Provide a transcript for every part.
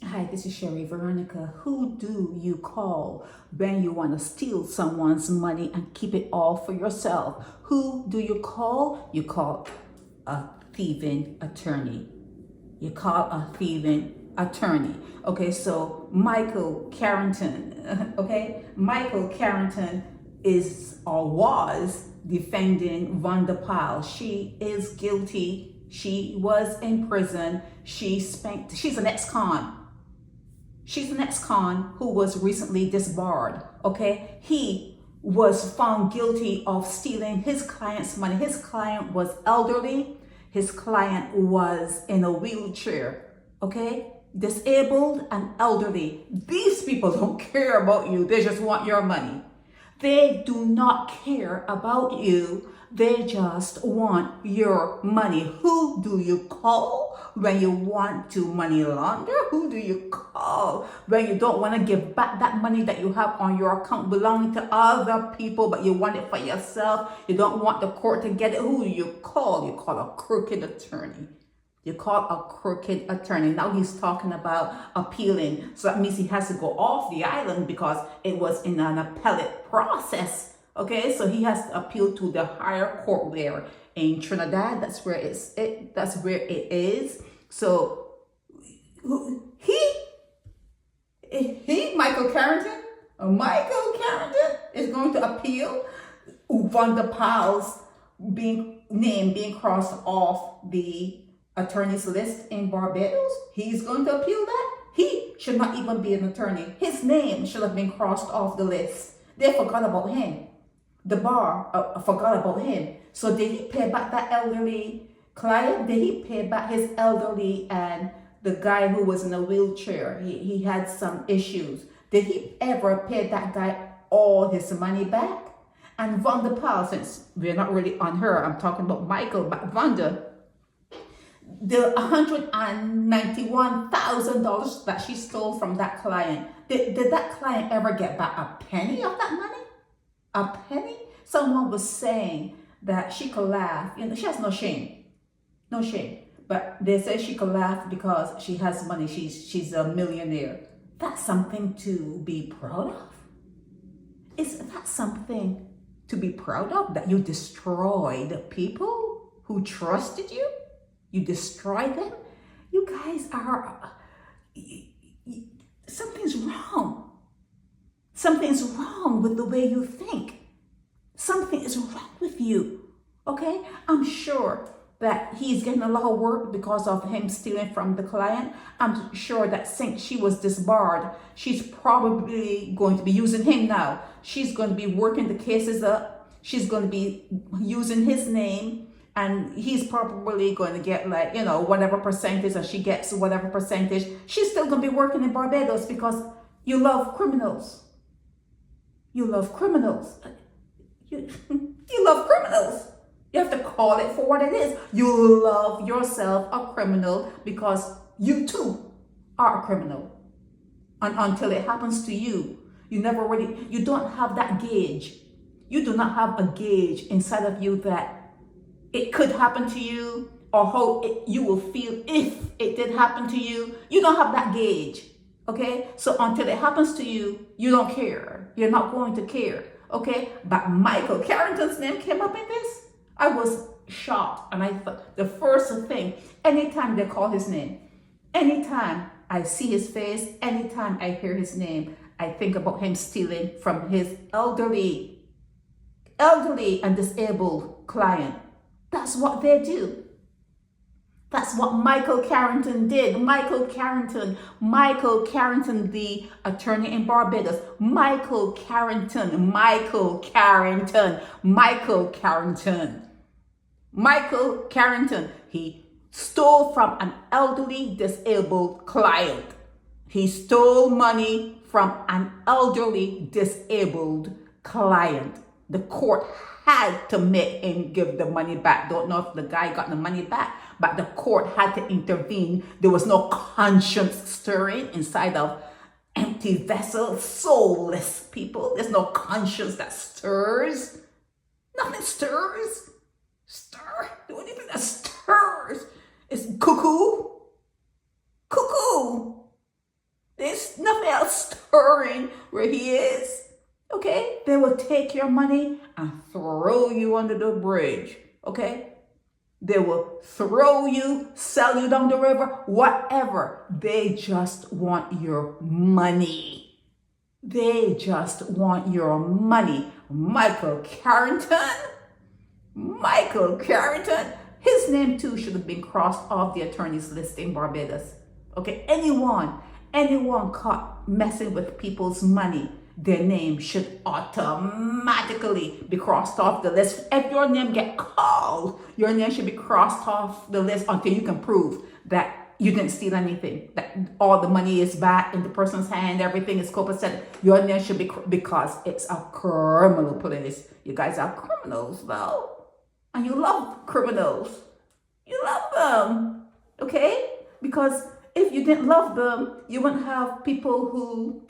Hi, this is Sherry Veronica. Who do you call when you want to steal someone's money and keep it all for yourself? Who do you call? You call a thieving attorney. You call a thieving attorney. Okay, so Michael Carrington, okay? Michael Carrington is or was defending Vonda Pile. She is guilty. She was in prison. She's an ex-con. She's an ex-con who was recently disbarred, okay? He was found guilty of stealing his client's money. His client was elderly. His client was in a wheelchair, okay? Disabled and elderly. These people don't care about you. They just want your money. They do not care about you. They just want your money. Who do you call when you want to money launder? Who do you call when you don't want to give back that money that you have on your account belonging to other people, but you want it for yourself? You don't want the court to get it. Who do you call? You call a crooked attorney. You call a crooked attorney. Now he's talking about appealing. So that means he has to go off the island because it was in an appellate process. Okay, so he has to appeal to the higher court there in Trinidad. That's where that's where it is. So Michael Carrington, is going to appeal Vonda Pile's being crossed off the attorney's list in Barbados. He's going to appeal that. He should not even be an attorney. His name should have been crossed off the list. They forgot about him. The bar forgot about him. So did he pay back that elderly client? Did he pay back his elderly and the guy who was in a wheelchair? He had some issues. Did he ever pay that guy all his money back? And Vonda Pile, since we're not really on her, I'm talking about Michael, but Vonda, the $191,000 that she stole from that client, did that client ever get back a penny of that money? A penny? Someone was saying that she could laugh. You know, she has no shame. No shame. But they say she could laugh because she has money. She's a millionaire. That's something to be proud of. Is that something to be proud of? That you destroyed people who trusted you? You destroyed them? You guys are... something's wrong. Something's wrong with the way you think. Something is wrong with you, okay? I'm sure that he's getting a lot of work because of him stealing from the client. I'm sure that since she was disbarred, she's probably going to be using him now. She's going to be working the cases up. She's going to be using his name, and he's probably going to get, like, you know, whatever percentage, or she gets whatever percentage. She's still going to be working in Barbados because you love criminals. You love criminals. You love criminals. You have to call it for what it is. You love yourself a criminal because you too are a criminal. And until it happens to you, you don't have that gauge. You do not have a gauge inside of you that it could happen to you, or how you will feel if it did happen to you. You don't have that gauge. Okay, so until it happens to you, you don't care. You're not going to care. Okay, but Michael Carrington's name came up in this. I was shocked, and I thought the first thing, anytime they call his name, anytime I see his face, anytime I hear his name, I think about him stealing from his elderly and disabled client. That's what they do. That's what Michael Carrington did. Michael Carrington, the attorney in Barbados. Michael Carrington. He stole from an elderly disabled client. He stole money from an elderly disabled client. The court had to make him give the money back. Don't know if the guy got the money back, but the court had to intervene. There was no conscience stirring inside of empty vessels, soulless people. There's no conscience that stirs. Nothing stirs. The only thing that stirs is cuckoo. where he is, okay? They will take your money and throw you under the bridge, okay? They will throw you, sell you down the river, whatever. They just want your money. They just want your money. Michael Carrington, his name too should have been crossed off the attorney's list in Barbados. Okay, anyone caught messing with people's money, their name should automatically be crossed off the list. If your name get called, your name should be crossed off the list until you can prove that you didn't steal anything, that all the money is back in the person's hand, everything is copacetic. Your name should be, because it's a criminal place. You guys are criminals though, and you love criminals. You love them, okay? Because if you didn't love them, you wouldn't have people who,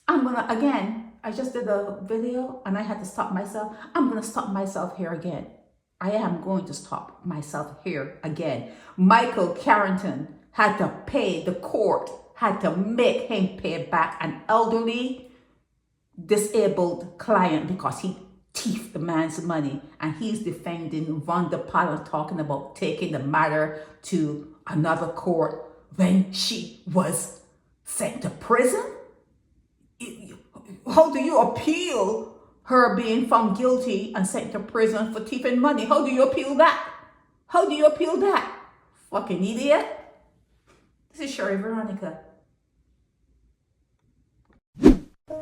I just did a video and I had to stop myself. I'm gonna stop myself here again. I am going to stop myself here again. Michael Carrington had to pay, the court had to make him pay back an elderly, disabled client because he thieved the man's money, and he's defending Vonda Pile, talking about taking the matter to another court when she was sent to prison. How do you appeal her being found guilty and sent to prison for thieving money? How do you appeal that? How do you appeal that? Fucking idiot. This is Sherry Veronica.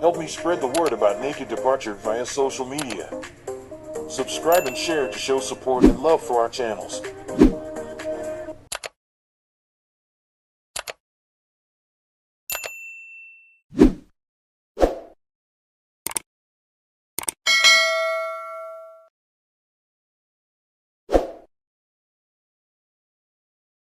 Help me spread the word about Naked Departure via social media. Subscribe and share to show support and love for our channels.